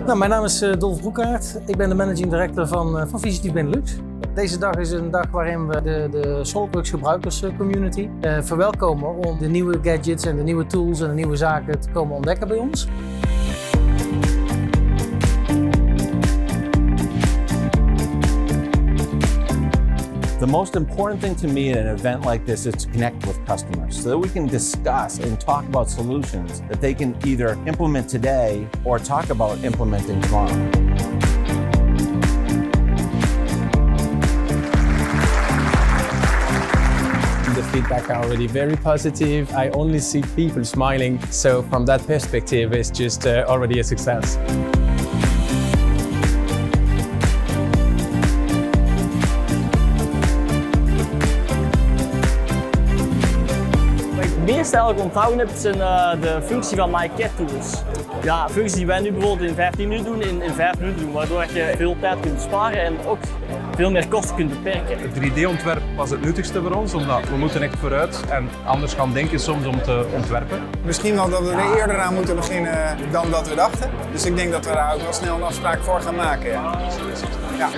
Nou, mijn naam is Dolf Broekaert. Ik ben de managing director van Visiativ Benelux. Deze dag is een dag waarin we de SolidWorks gebruikerscommunity verwelkomen om de nieuwe gadgets en de nieuwe tools en de nieuwe zaken te komen ontdekken bij ons. The most important thing to me in an event like this is to connect with customers so that we can discuss and talk about solutions that they can either implement today or talk about implementing tomorrow. The feedback are already very positive. I only see people smiling. So from that perspective, it's just already a success. Het meest eigenlijk onthouden heb, zijn de functie van My CAD tools. Ja, functies die wij nu bijvoorbeeld in 15 minuten doen, in 5 minuten doen, waardoor je veel tijd kunt besparen en ook veel meer kosten kunt beperken. Het 3D-ontwerp was het nuttigste voor ons, omdat we moeten echt vooruit en anders gaan denken soms om te ontwerpen. Misschien wel dat we er eerder aan moeten beginnen dan dat we dachten. Dus ik denk dat we daar ook wel snel een afspraak voor gaan maken. Ja.